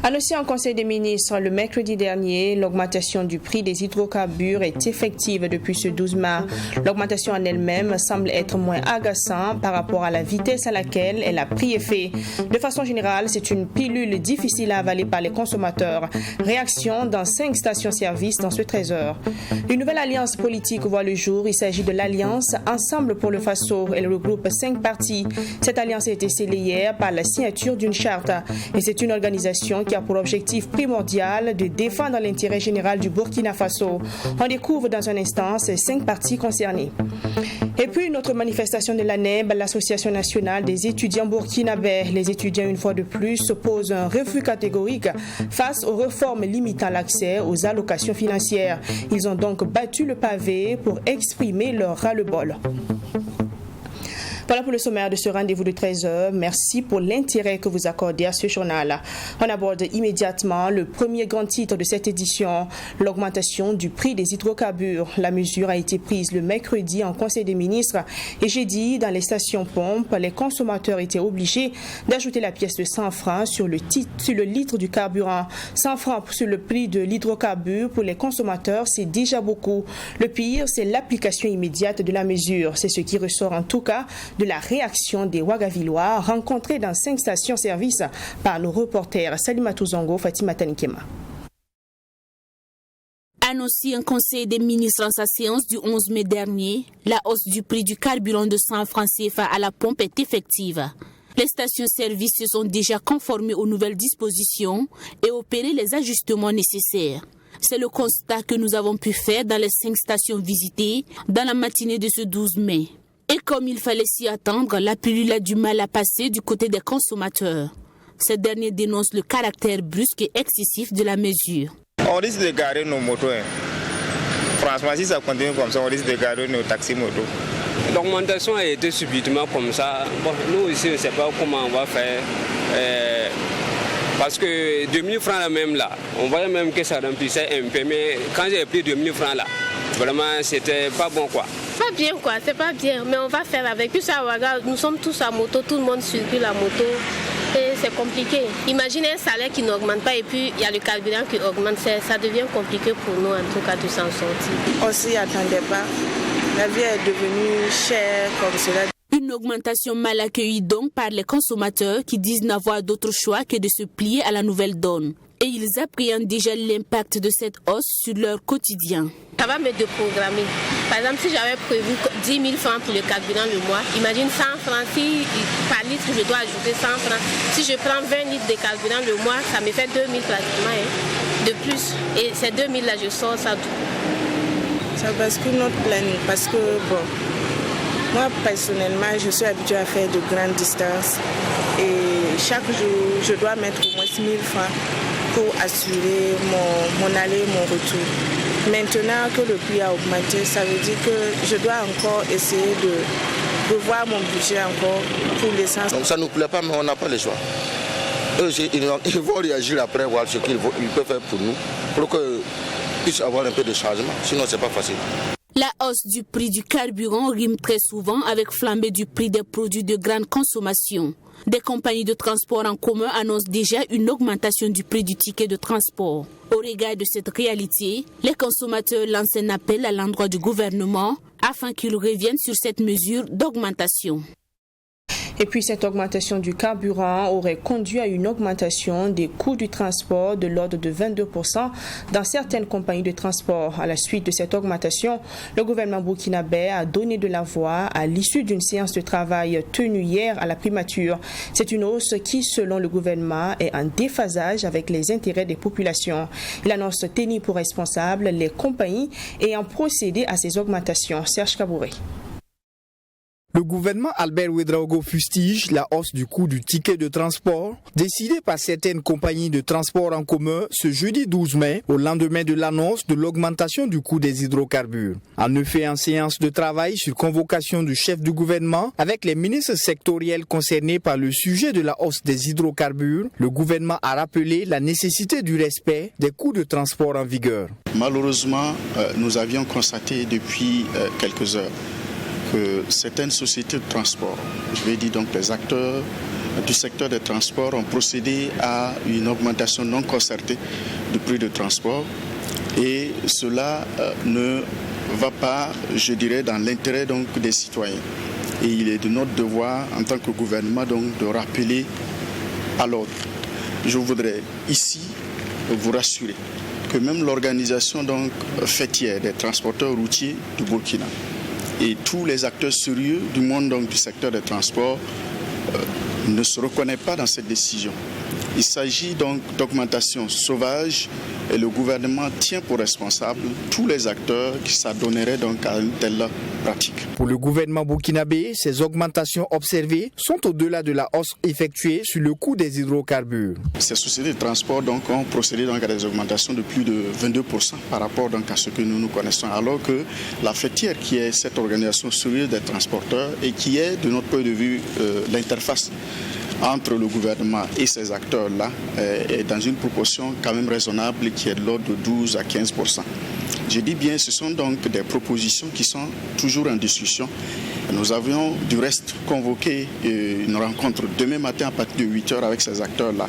Annoncé en Conseil des ministres le mercredi dernier, l'augmentation du prix des hydrocarbures est effective depuis ce 12 mars. L'augmentation en elle-même semble être moins agaçante par rapport à la vitesse à laquelle elle a pris effet. De façon générale, c'est une pilule difficile à avaler par les consommateurs. Réaction dans 5 stations-service dans ce 13 heures. Une nouvelle alliance politique voit le jour. Il s'agit de l'Alliance Ensemble pour le Faso. Elle regroupe 5 partis. Cette alliance a été scellée hier par la signature d'une charte. Et c'est une organisation qui a pour objectif primordial de défendre l'intérêt général du Burkina Faso. On découvre dans un instant ces 5 partis concernés. Et puis une autre manifestation de l'ANEB, l'Association nationale des étudiants burkinabés. Les étudiants, une fois de plus, posent un refus catégorique face aux réformes limitant l'accès aux allocations financières. Ils ont donc battu le pavé pour exprimer leur ras-le-bol. Voilà pour le sommaire de ce rendez-vous de 13h. Merci pour l'intérêt que vous accordez à ce journal. On aborde immédiatement le premier grand titre de cette édition, l'augmentation du prix des hydrocarbures. La mesure a été prise le mercredi en Conseil des ministres et jeudi, dans les stations-pompes, les consommateurs étaient obligés d'ajouter la pièce de 100 francs sur le litre du carburant. 100 francs sur le prix de l'hydrocarbure pour les consommateurs, c'est déjà beaucoup. Le pire, c'est l'application immédiate de la mesure. C'est ce qui ressort en tout cas de la réaction des Ouagavillois rencontrés dans 5 stations-service par nos reporters Salimatou Zongo, Fatima Tanikema. Annoncé en Conseil des ministres en sa séance du 11 mai dernier, la hausse du prix du carburant de 100 francs CFA à la pompe est effective. Les stations-service se sont déjà conformées aux nouvelles dispositions et opéré les ajustements nécessaires. C'est le constat que nous avons pu faire dans les 5 stations visitées dans la matinée de ce 12 mai. Et comme il fallait s'y attendre, la pilule a du mal à passer du côté des consommateurs. Ces derniers dénoncent le caractère brusque et excessif de la mesure. On risque de garer nos motos. Franchement, si ça continue comme ça, on risque de garer nos taxis motos. L'augmentation a été subitement comme ça. Bon, nous ici, on ne sait pas comment on va faire. Parce que 2000 francs là même là, on voyait même que ça remplissait un peu. Mais quand j'ai pris 2000 francs là, vraiment c'était pas bon quoi. Pas bien quoi, c'est pas bien, mais on va faire avec. Puis ça, regarde, nous sommes tous à moto, tout le monde circule à moto et c'est compliqué. Imaginez un salaire qui n'augmente pas et puis il y a le carburant qui augmente, ça devient compliqué pour nous en tout cas de s'en sortir. On s'y attendait pas, la vie est devenue chère comme cela. Une augmentation mal accueillie donc par les consommateurs qui disent n'avoir d'autre choix que de se plier à la nouvelle donne. Et ils appréhendent déjà l'impact de cette hausse sur leur quotidien. Ça va me déprogrammer. Par exemple, si j'avais prévu 10 000 francs pour le carburant le mois, imagine 100 francs, si par litre je dois ajouter 100 francs. Si je prends 20 litres de carburant le mois, ça me fait 2 000 pratiquement de plus. Et ces 2 000 là, je sors ça tout. Ça bascule notre planning parce que, bon, moi personnellement, je suis habituée à faire de grandes distances. Et chaque jour, je dois mettre au moins 1 000 francs pour assurer mon aller et mon retour. Maintenant que le prix a augmenté, ça veut dire que je dois encore essayer de revoir mon budget encore pour l'essence. Donc ça ne nous plaît pas, mais on n'a pas le choix. Eux, ils vont réagir après, voir ce qu'ils peuvent faire pour nous, pour qu'ils puissent avoir un peu de changement. Sinon, ce n'est pas facile. La hausse du prix du carburant rime très souvent avec flambée du prix des produits de grande consommation. Des compagnies de transport en commun annoncent déjà une augmentation du prix du ticket de transport. Au regard de cette réalité, les consommateurs lancent un appel à l'endroit du gouvernement afin qu'il revienne sur cette mesure d'augmentation. Et puis cette augmentation du carburant aurait conduit à une augmentation des coûts du transport de l'ordre de 22% dans certaines compagnies de transport. À la suite de cette augmentation, le gouvernement burkinabé a donné de la voix à l'issue d'une séance de travail tenue hier à la primature. C'est une hausse qui, selon le gouvernement, est en déphasage avec les intérêts des populations. Il annonce tenir pour responsables les compagnies ayant procédé à ces augmentations. Serge Kabouré. Le gouvernement Albert Ouédraogo fustige la hausse du coût du ticket de transport décidée par certaines compagnies de transport en commun ce jeudi 12 mai au lendemain de l'annonce de l'augmentation du coût des hydrocarbures. En effet, en séance de travail sur convocation du chef du gouvernement avec les ministres sectoriels concernés par le sujet de la hausse des hydrocarbures, le gouvernement a rappelé la nécessité du respect des coûts de transport en vigueur. Malheureusement, nous avions constaté depuis quelques heures que certaines sociétés de transport, je vais dire donc les acteurs du secteur des transports, ont procédé à une augmentation non concertée du prix de transport et cela ne va pas, je dirais, dans l'intérêt donc des citoyens. Et il est de notre devoir en tant que gouvernement donc de rappeler à l'ordre. Je voudrais ici vous rassurer que même l'organisation donc fêtière des transporteurs routiers du Burkina et tous les acteurs sérieux du monde donc, du secteur des transports ne se reconnaissent pas dans cette décision. Il s'agit donc d'augmentation sauvage et le gouvernement tient pour responsable tous les acteurs qui s'adonneraient donc à une telle pratique. Pour le gouvernement burkinabé, ces augmentations observées sont au-delà de la hausse effectuée sur le coût des hydrocarbures. Ces sociétés de transport donc, ont procédé donc, à des augmentations de plus de 22% par rapport donc, à ce que nous connaissons, alors que la fêtière qui est cette organisation sérieuse des transporteurs et qui est de notre point de vue l'interface entre le gouvernement et ces acteurs-là est dans une proportion quand même raisonnable qui est de l'ordre de 12 à 15%. Je dis bien, ce sont donc des propositions qui sont toujours en discussion. Nous avions du reste convoqué une rencontre demain matin à partir de 8h avec ces acteurs-là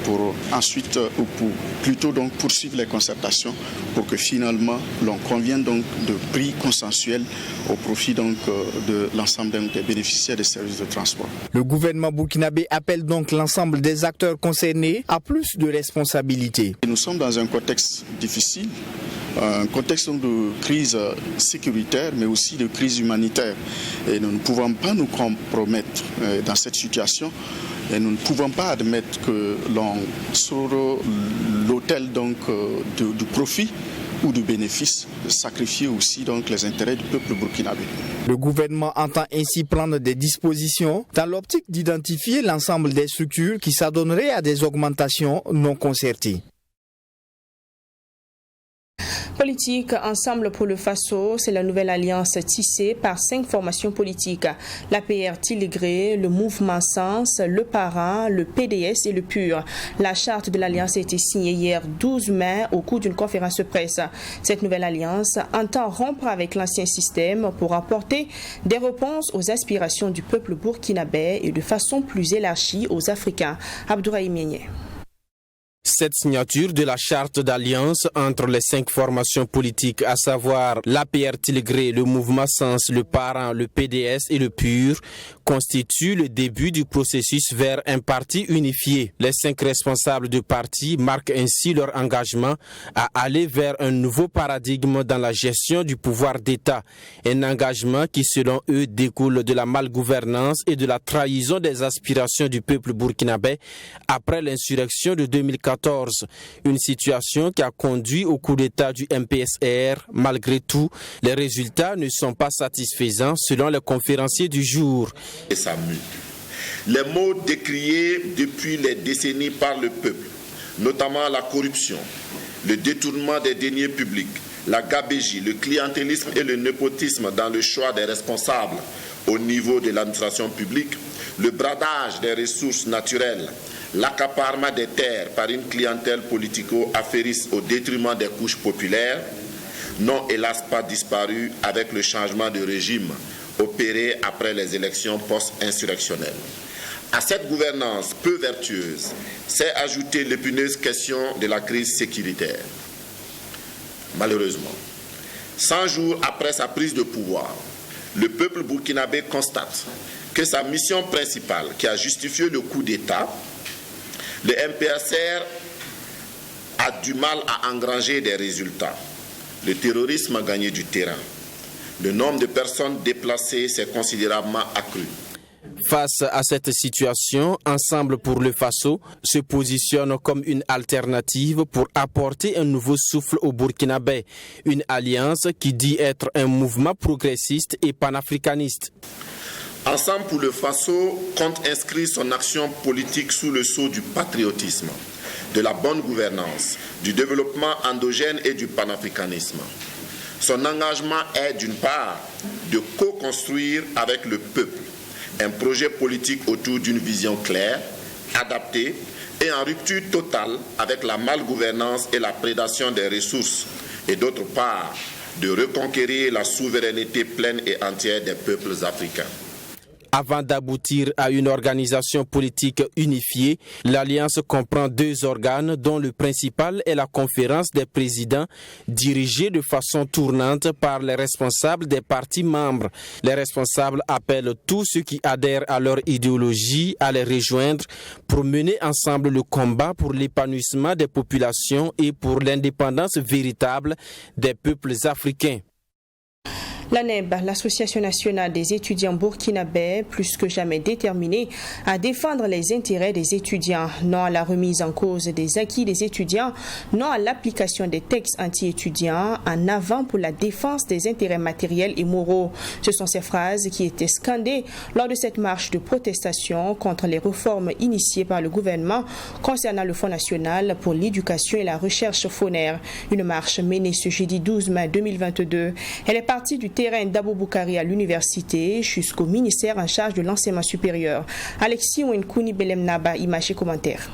pour ensuite, ou pour plutôt donc poursuivre les concertations pour que finalement l'on convienne donc de prix consensuels au profit donc de l'ensemble des bénéficiaires des services de transport. Le gouvernement burkinabé appelle donc l'ensemble des acteurs concernés à plus de responsabilités. Nous sommes dans un contexte difficile. Un contexte de crise sécuritaire mais aussi de crise humanitaire. Et nous ne pouvons pas nous compromettre dans cette situation et nous ne pouvons pas admettre que l'on sur l'autel donc du profit ou du bénéfice sacrifier aussi donc les intérêts du peuple burkinabé. Le gouvernement entend ainsi prendre des dispositions dans l'optique d'identifier l'ensemble des structures qui s'adonneraient à des augmentations non concertées. Politique Ensemble pour le Faso, c'est la nouvelle alliance tissée par 5 formations politiques. L'APR Tiligré, le Mouvement Sens, le Parent, le PDS et le PUR. La charte de l'alliance a été signée hier 12 mai au cours d'une conférence de presse. Cette nouvelle alliance entend rompre avec l'ancien système pour apporter des réponses aux aspirations du peuple burkinabé et de façon plus élargie aux Africains. Abdourahim Mienye. Cette signature de la charte d'alliance entre les 5 formations politiques, à savoir l'APR Tiligré, le Mouvement Sens, le Parent, le PDS et le PUR, constitue le début du processus vers un parti unifié. Les 5 responsables de parti marquent ainsi leur engagement à aller vers un nouveau paradigme dans la gestion du pouvoir d'État. Un engagement qui, selon eux, découle de la malgouvernance et de la trahison des aspirations du peuple burkinabé après l'insurrection de 2014. Une situation qui a conduit au coup d'État du MPSR. Malgré tout, les résultats ne sont pas satisfaisants selon les conférenciers du jour. Et ça mue. Les maux décriés depuis les décennies par le peuple, notamment la corruption, le détournement des deniers publics, la gabegie, le clientélisme et le népotisme dans le choix des responsables au niveau de l'administration publique, le bradage des ressources naturelles, l'accaparement des terres par une clientèle politico-affairiste au détriment des couches populaires n'ont hélas pas disparu avec le changement de régime opéré après les élections post-insurrectionnelles. À cette gouvernance peu vertueuse s'est ajoutée l'épineuse question de la crise sécuritaire. Malheureusement, 100 jours après sa prise de pouvoir, le peuple burkinabé constate que sa mission principale, qui a justifié le coup d'État, le MPSR a du mal à engranger des résultats. Le terrorisme a gagné du terrain. Le nombre de personnes déplacées s'est considérablement accru. Face à cette situation, Ensemble pour le Faso se positionne comme une alternative pour apporter un nouveau souffle au Burkinabé. Une alliance qui dit être un mouvement progressiste et panafricaniste. Ensemble pour le Faso compte inscrire son action politique sous le sceau du patriotisme, de la bonne gouvernance, du développement endogène et du panafricanisme. Son engagement est d'une part de co-construire avec le peuple un projet politique autour d'une vision claire, adaptée et en rupture totale avec la malgouvernance et la prédation des ressources, et d'autre part de reconquérir la souveraineté pleine et entière des peuples africains. Avant d'aboutir à une organisation politique unifiée, l'Alliance comprend 2 organes dont le principal est la conférence des présidents dirigée de façon tournante par les responsables des partis membres. Les responsables appellent tous ceux qui adhèrent à leur idéologie à les rejoindre pour mener ensemble le combat pour l'épanouissement des populations et pour l'indépendance véritable des peuples africains. L'ANEB, l'Association nationale des étudiants burkinabés, plus que jamais déterminée à défendre les intérêts des étudiants, non à la remise en cause des acquis des étudiants, non à l'application des textes anti-étudiants, en avant pour la défense des intérêts matériels et moraux. Ce sont ces phrases qui étaient scandées lors de cette marche de protestation contre les réformes initiées par le gouvernement concernant le Fonds national pour l'éducation et la recherche FONER. Une marche menée ce jeudi 12 mai 2022. Elle est partie du terrain d'Abou Boukari à l'université jusqu'au ministère en charge de l'enseignement supérieur. Alexis Wenkouni Belem Naba, image et commentaire.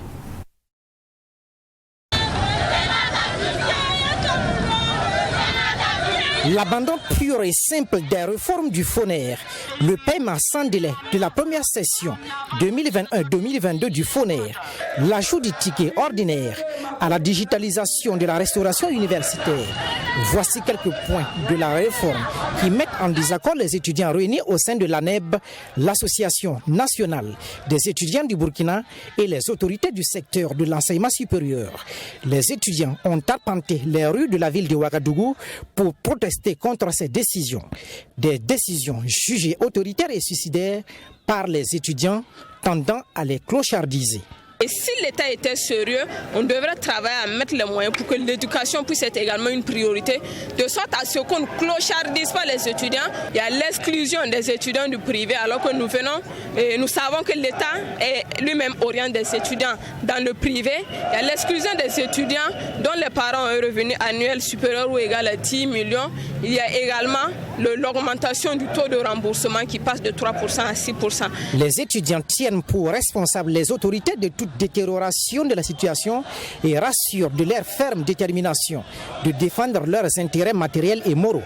L'abandon pur et simple des réformes du FONER, le paiement sans délai de la première session 2021-2022 du FONER, l'ajout du ticket ordinaire à la digitalisation de la restauration universitaire. Voici quelques points de la réforme qui mettent en désaccord les étudiants réunis au sein de l'ANEB, l'Association nationale des étudiants du Burkina et les autorités du secteur de l'enseignement supérieur. Les étudiants ont arpenté les rues de la ville de Ouagadougou pour protester contre ces décisions. Des décisions jugées autoritaires et suicidaires par les étudiants tendant à les clochardiser. Et si l'État était sérieux, on devrait travailler à mettre les moyens pour que l'éducation puisse être également une priorité, de sorte à ce qu'on ne clochardise pas les étudiants. Il y a l'exclusion des étudiants du privé, alors que nous savons que l'État est lui-même orienté des étudiants dans le privé. Il y a l'exclusion des étudiants dont les parents ont un revenu annuel supérieur ou égal à 10 millions. Il y a également l'augmentation du taux de remboursement qui passe de 3% à 6%. Les étudiants tiennent pour responsables les autorités de toute détérioration de la situation et rassurent de leur ferme détermination de défendre leurs intérêts matériels et moraux.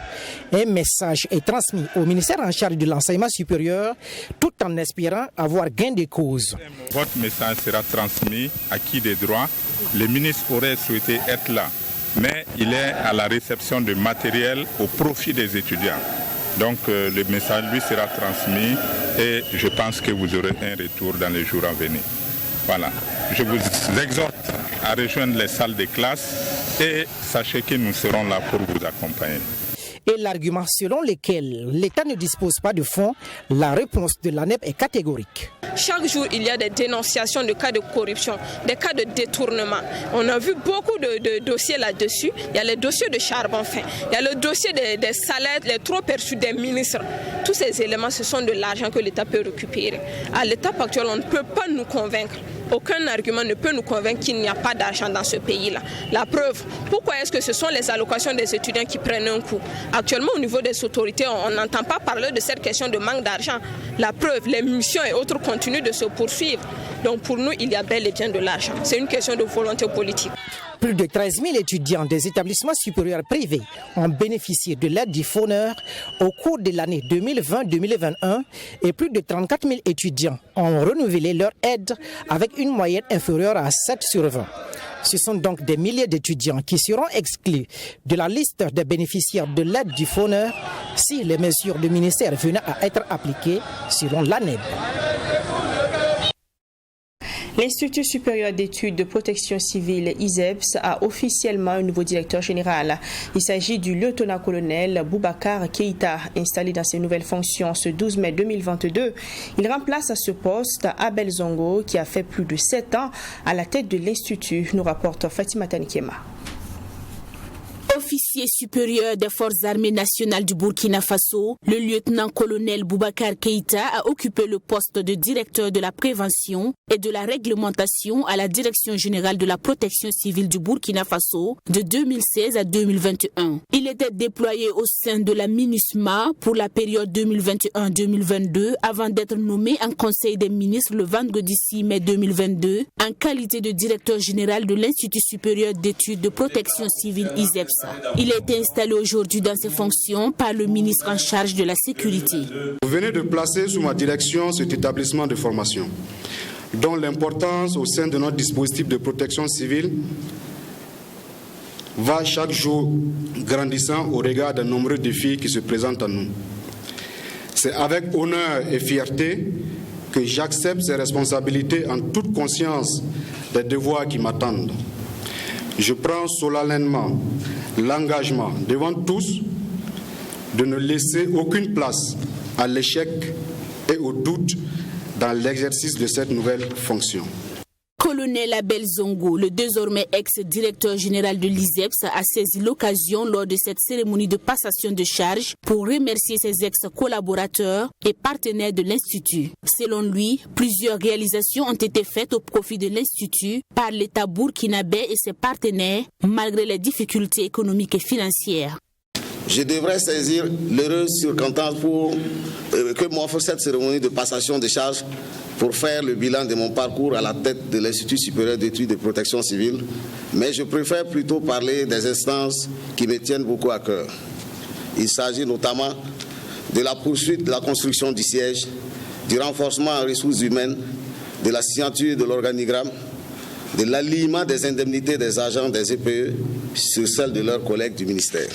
Un message est transmis au ministère en charge de l'enseignement supérieur tout en espérant avoir gain de cause. Votre message sera transmis à qui des droits. Le ministre aurait souhaité être là, mais il est à la réception de matériel au profit des étudiants. Donc le message lui sera transmis et je pense que vous aurez un retour dans les jours à venir. Voilà, je vous exhorte à rejoindre les salles de classe et sachez que nous serons là pour vous accompagner. Et l'argument selon lequel l'État ne dispose pas de fonds, la réponse de l'ANEB est catégorique. Chaque jour, il y a des dénonciations de cas de corruption, des cas de détournement. On a vu beaucoup de dossiers là-dessus. Il y a les dossiers de charbon fin, il y a le dossier des salaires, les trop perçus des ministres. Tous ces éléments, ce sont de l'argent que l'État peut récupérer. À l'étape actuelle, on ne peut pas nous convaincre. Aucun argument ne peut nous convaincre qu'il n'y a pas d'argent dans ce pays-là. La preuve, pourquoi est-ce que ce sont les allocations des étudiants qui prennent un coup? Actuellement, au niveau des autorités, on n'entend pas parler de cette question de manque d'argent. La preuve, les missions et autres continuent de se poursuivre. Donc pour nous, il y a bel et bien de l'argent. C'est une question de volonté politique. Plus de 13 000 étudiants des établissements supérieurs privés ont bénéficié de l'aide du FONER au cours de l'année 2020-2021 et plus de 34 000 étudiants ont renouvelé leur aide avec une moyenne inférieure à 7 sur 20. Ce sont donc des milliers d'étudiants qui seront exclus de la liste des bénéficiaires de l'aide du FONER si les mesures du ministère venaient à être appliquées selon l'ANEB. L'Institut supérieur d'études de protection civile ISEPS a officiellement un nouveau directeur général. Il s'agit du lieutenant-colonel Boubacar Keïta, installé dans ses nouvelles fonctions ce 12 mai 2022. Il remplace à ce poste Abel Zongo, qui a fait plus de 7 ans à la tête de l'Institut, nous rapporte Fatima Tanikema. Officiel Officier supérieur des forces armées nationales du Burkina Faso, le lieutenant-colonel Boubacar Keïta a occupé le poste de directeur de la prévention et de la réglementation à la Direction générale de la protection civile du Burkina Faso de 2016 à 2021. Il était déployé au sein de la MINUSMA pour la période 2021-2022 avant d'être nommé en Conseil des ministres le vendredi 6 mai 2022 en qualité de directeur général de l'Institut supérieur d'études de protection civile ISEPS. Il a été installé aujourd'hui dans ses fonctions par le ministre en charge de la sécurité. Vous venez de placer sous ma direction cet établissement de formation, dont l'importance au sein de notre dispositif de protection civile va chaque jour grandissant au regard des nombreux défis qui se présentent à nous. C'est avec honneur et fierté que j'accepte ces responsabilités en toute conscience des devoirs qui m'attendent. Je prends solennellement l'engagement devant tous de ne laisser aucune place à l'échec et au doute dans l'exercice de cette nouvelle fonction. Colonel Abel Zongo, le désormais ex-directeur général de l'ISEPS, a saisi l'occasion lors de cette cérémonie de passation de charge pour remercier ses ex-collaborateurs et partenaires de l'Institut. Selon lui, plusieurs réalisations ont été faites au profit de l'Institut par l'État burkinabé et ses partenaires, malgré les difficultés économiques et financières. Je devrais saisir l'heureuse circonstance que m'offre cette cérémonie de passation de charge pour faire le bilan de mon parcours à la tête de l'Institut supérieur d'études de protection civile, mais je préfère plutôt parler des instances qui me tiennent beaucoup à cœur. Il s'agit notamment de la poursuite de la construction du siège, du renforcement en ressources humaines, de la signature de l'organigramme, de l'alignement des indemnités des agents des EPE sur celles de leurs collègues du ministère.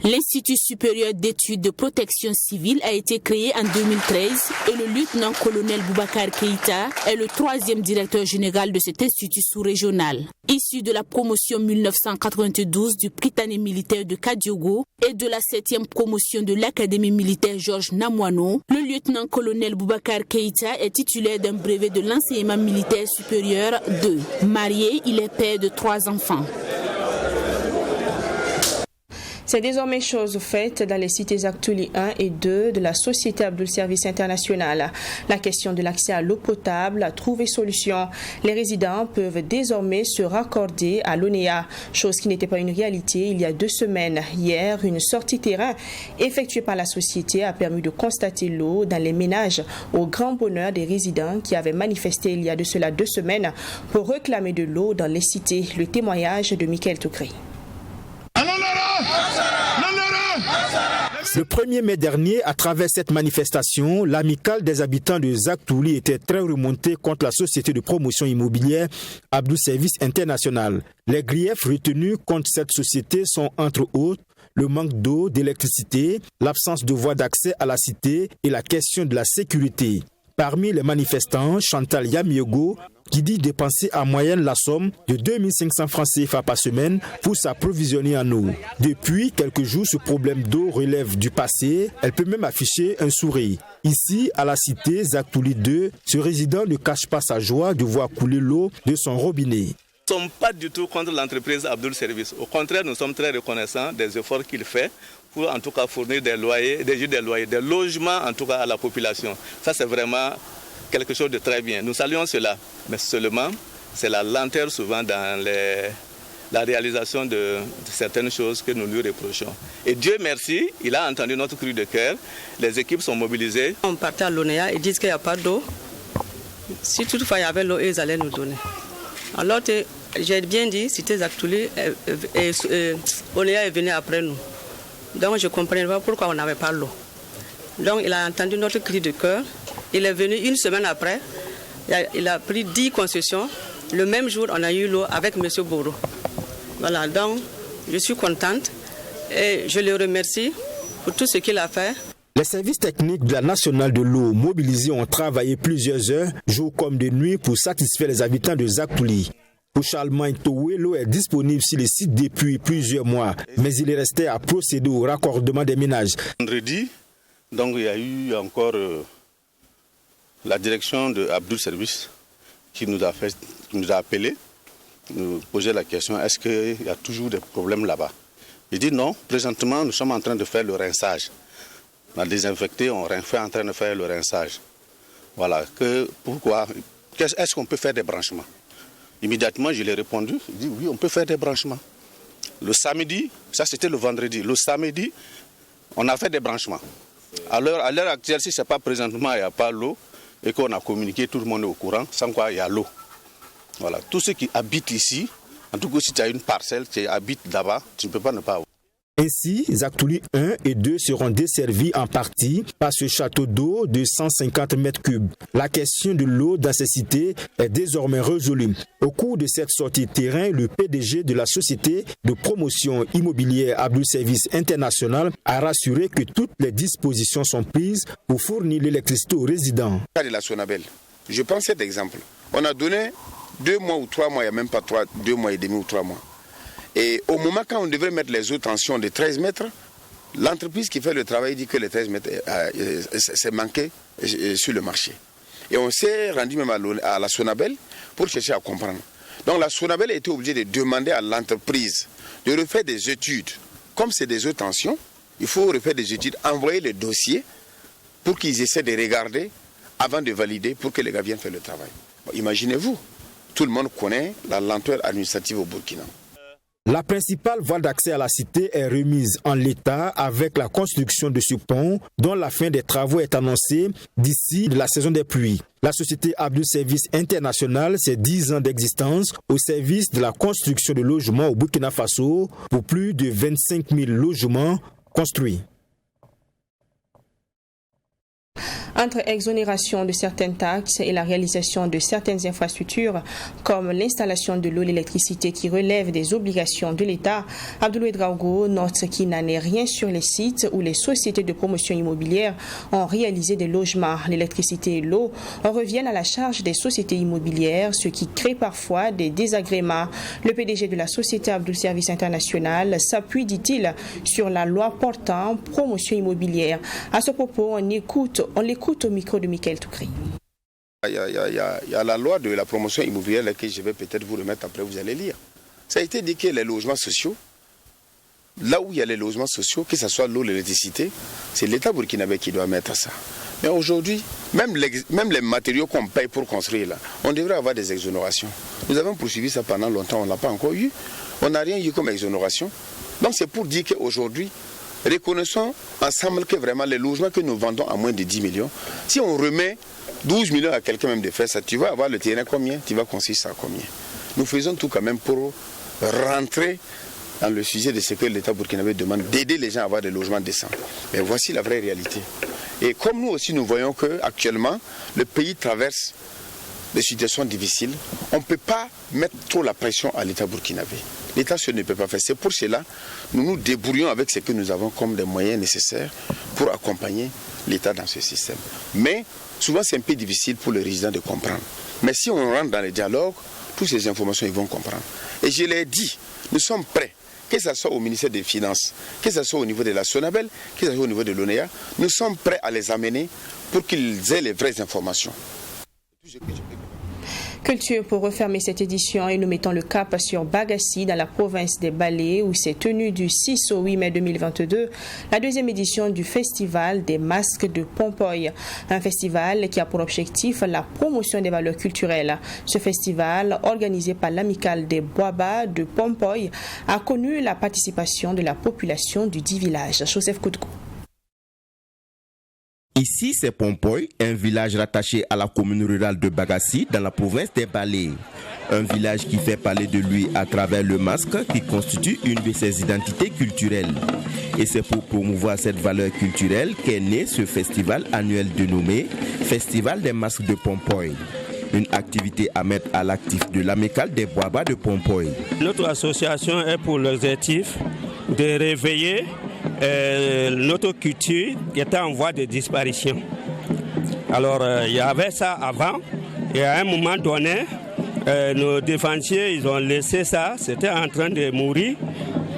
L'Institut supérieur d'études de protection civile a été créé en 2013 et le lieutenant-colonel Boubacar Keïta est le 3e directeur général de cet institut sous-régional. Issu de la promotion 1992 du Prytanée militaire de Kadiogo et de la 7e promotion de l'Académie militaire Georges Namoano, le lieutenant-colonel Boubacar Keïta est titulaire d'un brevet de l'enseignement militaire supérieur 2. Marié, il est père de 3 enfants. C'est désormais chose faite dans les cités Actuli 1 et 2 de la Société Abdoul Service International. La question de l'accès à l'eau potable a trouvé solution. Les résidents peuvent désormais se raccorder à l'ONEA, chose qui n'était pas une réalité il y a 2 semaines. Hier, une sortie terrain effectuée par la société a permis de constater l'eau dans les ménages au grand bonheur des résidents qui avaient manifesté il y a de cela 2 semaines pour réclamer de l'eau dans les cités. Le témoignage de Michael Toukré. Le 1er mai dernier, à travers cette manifestation, l'amicale des habitants de Zaktouli était très remontée contre la société de promotion immobilière Abdoul Service International. Les griefs retenus contre cette société sont entre autres le manque d'eau, d'électricité, l'absence de voies d'accès à la cité et la question de la sécurité. Parmi les manifestants, Chantal Yamiogo, qui dit dépenser en moyenne la somme de 2500 francs CFA par semaine pour s'approvisionner en eau. Depuis quelques jours, ce problème d'eau relève du passé. Elle peut même afficher un sourire. Ici, à la cité Zaktouli 2, ce résident ne cache pas sa joie de voir couler l'eau de son robinet. Nous ne sommes pas du tout contre l'entreprise Abdoul Service. Au contraire, nous sommes très reconnaissants des efforts qu'il fait pour en tout cas fournir des loyers, des logements en tout cas à la population. Ça c'est vraiment quelque chose de très bien. Nous saluons cela, mais seulement c'est la lenteur souvent dans la réalisation de certaines choses que nous lui reprochons. Et Dieu merci, il a entendu notre cri de cœur, les équipes sont mobilisées. On partait à l'ONEA, ils disent qu'il n'y a pas d'eau. Si toutefois il y avait l'eau, ils allaient nous donner. Alors j'ai bien dit, Cité Zaktouli, ONEA est venu après nous. Donc je ne comprenais pas pourquoi on n'avait pas l'eau. Donc il a entendu notre cri de cœur. Il est venu une semaine après. Il a pris 10 concessions. Le même jour, on a eu l'eau avec M. Boro. Voilà, donc je suis contente et je le remercie pour tout ce qu'il a fait. Les services techniques de la Nationale de l'eau mobilisés ont travaillé plusieurs heures, jour comme de nuit, pour satisfaire les habitants de Zaktouli. Pour Charlemagne Toué, l'eau est disponible sur le site depuis plusieurs mois, mais il est resté à procéder au raccordement des ménages. Vendredi, donc il y a eu encore la direction de Abdoul Service qui nous a appelé, nous posait la question, est-ce qu'il y a toujours des problèmes là-bas? Il dit non, présentement nous sommes en train de faire le rinçage. On a désinfecté, on est en train de faire le rinçage. Voilà, pourquoi? Est-ce qu'on peut faire des branchements? Immédiatement, je lui ai répondu, il dit oui, on peut faire des branchements. Le samedi, ça c'était le vendredi, le samedi, on a fait des branchements. À l'heure actuelle, si ce n'est pas présentement, il n'y a pas l'eau, et qu'on a communiqué, tout le monde est au courant, sans quoi il y a l'eau. Voilà, tous ceux qui habitent ici, en tout cas si tu as une parcelle, tu habites là-bas, tu ne peux pas ne pas avoir. Ainsi, Zaktouli 1 et 2 seront desservis en partie par ce château d'eau de 150 mètres cubes. La question de l'eau dans ces cités est désormais résolue. Au cours de cette sortie terrain, le PDG de la société de promotion immobilière Abdul Service International a rassuré que toutes les dispositions sont prises pour fournir l'électricité aux résidents. De la Sonabel, je prends cet exemple. On a donné 2 mois ou 3 mois, il n'y a même pas 2 mois et demi ou 3 mois. Et au moment quand on devrait mettre les eaux tension de 13 mètres, l'entreprise qui fait le travail dit que les 13 mètres c'est manqué sur le marché. Et on s'est rendu même à la Sonabel pour chercher à comprendre. Donc la Sonabel a été obligée de demander à l'entreprise de refaire des études. Comme c'est des eaux tension, il faut refaire des études, envoyer les dossiers pour qu'ils essaient de regarder avant de valider pour que les gars viennent faire le travail. Bon, imaginez-vous, tout le monde connaît la lenteur administrative au Burkina. La principale voie d'accès à la cité est remise en l'état avec la construction de ce pont dont la fin des travaux est annoncée d'ici la saison des pluies. La société Abdul Service International, c'est 10 ans d'existence au service de la construction de logements au Burkina Faso pour plus de 25 000 logements construits. Entre exonération de certaines taxes et la réalisation de certaines infrastructures, comme l'installation de l'eau et l'électricité qui relèvent des obligations de l'État, Abdoulaye Draogo note qu'il n'en est rien sur les sites où les sociétés de promotion immobilière ont réalisé des logements. L'électricité et l'eau reviennent à la charge des sociétés immobilières, ce qui crée parfois des désagréments. Le PDG de la société Abdul Service International s'appuie, dit-il, sur la loi portant promotion immobilière. À ce propos, on l'écoute au micro de Michael Toukri. Il y a la loi de la promotion immobilière que je vais peut-être vous remettre après, vous allez lire. Ça a été dit que les logements sociaux, là où il y a les logements sociaux, que ce soit l'eau, l'électricité, c'est l'État burkinabé qui doit mettre ça. Mais aujourd'hui, même les matériaux qu'on paye pour construire là, on devrait avoir des exonérations. Nous avons poursuivi ça pendant longtemps, on ne l'a pas encore eu. On n'a rien eu comme exonération. Donc c'est pour dire qu'aujourd'hui, reconnaissons ensemble que vraiment les logements que nous vendons à moins de 10 millions, si on remet 12 millions à quelqu'un même de faire ça, tu vas avoir le terrain combien? Tu vas construire ça combien? Nous faisons tout quand même pour rentrer dans le sujet de ce que l'État burkinabé demande, d'aider les gens à avoir des logements décents. Mais voici la vraie réalité. Et comme nous aussi nous voyons qu'actuellement, le pays traverse des situations difficiles, on ne peut pas mettre trop la pression à l'État burkinabé. L'État seul ne peut pas faire. C'est pour cela que nous nous débrouillons avec ce que nous avons comme des moyens nécessaires pour accompagner l'État dans ce système. Mais souvent c'est un peu difficile pour les résidents de comprendre. Mais si on rentre dans les dialogues, toutes ces informations ils vont comprendre. Et je l'ai dit, nous sommes prêts, que ce soit au ministère des Finances, que ce soit au niveau de la Sonabel, que ce soit au niveau de l'ONEA, nous sommes prêts à les amener pour qu'ils aient les vraies informations. Culture pour refermer cette édition et nous mettons le cap sur Bagassi dans la province des Balais où s'est tenue du 6 au 8 mai 2022 la deuxième édition du festival des masques de Pompoy. Un festival qui a pour objectif la promotion des valeurs culturelles. Ce festival, organisé par l'amicale des Boaba de Pompoy, a connu la participation de la population du dit village. Joseph Koutkou. Ici, c'est Pompoy, un village rattaché à la commune rurale de Bagassi dans la province des Balais. Un village qui fait parler de lui à travers le masque qui constitue une de ses identités culturelles. Et c'est pour promouvoir cette valeur culturelle qu'est né ce festival annuel dénommé Festival des masques de Pompoy. Une activité à mettre à l'actif de l'amicale des Boaba de Pompoy. Notre association est pour l'objectif de réveiller notre culture qui était en voie de disparition. Alors il y avait ça avant et à un moment donné nos défensiers ils ont laissé ça, c'était en train de mourir.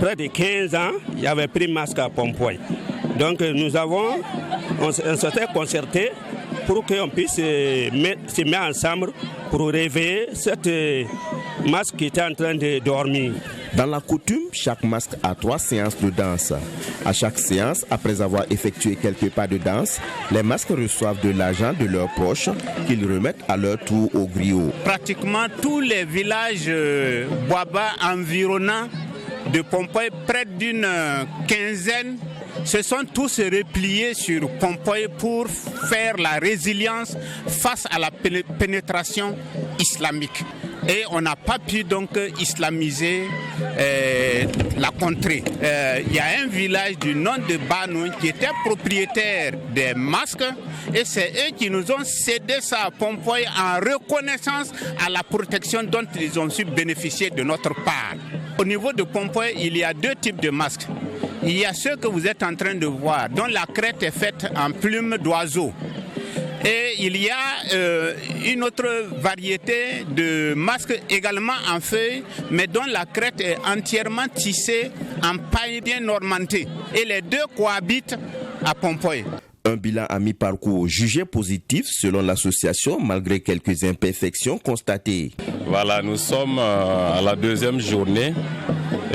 Près de 15 ans, il y avait pris masque à Pompoy. Donc on s'était concerté pour qu'on puisse se mettre ensemble pour réveiller cette masque qui était en train de dormir. Dans la coutume, chaque masque a 3 séances de danse. À chaque séance, après avoir effectué quelques pas de danse, les masques reçoivent de l'argent de leurs proches qu'ils remettent à leur tour au griot. Pratiquement tous les villages Boaba environnants de Pompoy, près d'une quinzaine, se sont tous repliés sur Pompoy pour faire la résilience face à la pénétration islamique. Et on n'a pas pu donc islamiser la contrée. Il y a un village du nom de Banou qui était propriétaire des masques et c'est eux qui nous ont cédé ça à Pompoy en reconnaissance à la protection dont ils ont su bénéficier de notre part. Au niveau de Pompoy, il y a 2 types de masques. Il y a ceux que vous êtes en train de voir, dont la crête est faite en plumes d'oiseaux. Et il y a une autre variété de masques également en feuilles, mais dont la crête est entièrement tissée en paille bien ornementée. Et les 2 cohabitent à Pompoy. Un bilan à mi-parcours jugé positif selon l'association malgré quelques imperfections constatées. Voilà, nous sommes à la 2e journée.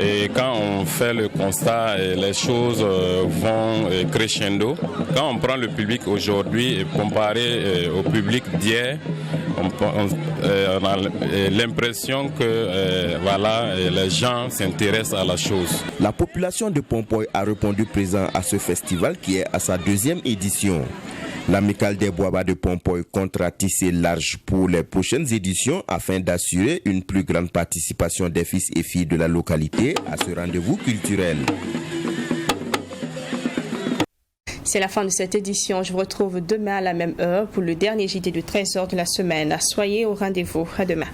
Et quand on fait le constat, les choses vont crescendo. Quand on prend le public aujourd'hui et comparé au public d'hier, on a l'impression que les gens s'intéressent à la chose. La population de Pompoy a répondu présent à ce festival qui est à sa 2e édition. L'amicale des Boaba de Pompoy compte ratisser large pour les prochaines éditions afin d'assurer une plus grande participation des fils et filles de la localité à ce rendez-vous culturel. C'est la fin de cette édition. Je vous retrouve demain à la même heure pour le dernier JT de 13h de la semaine. Soyez au rendez-vous. À demain.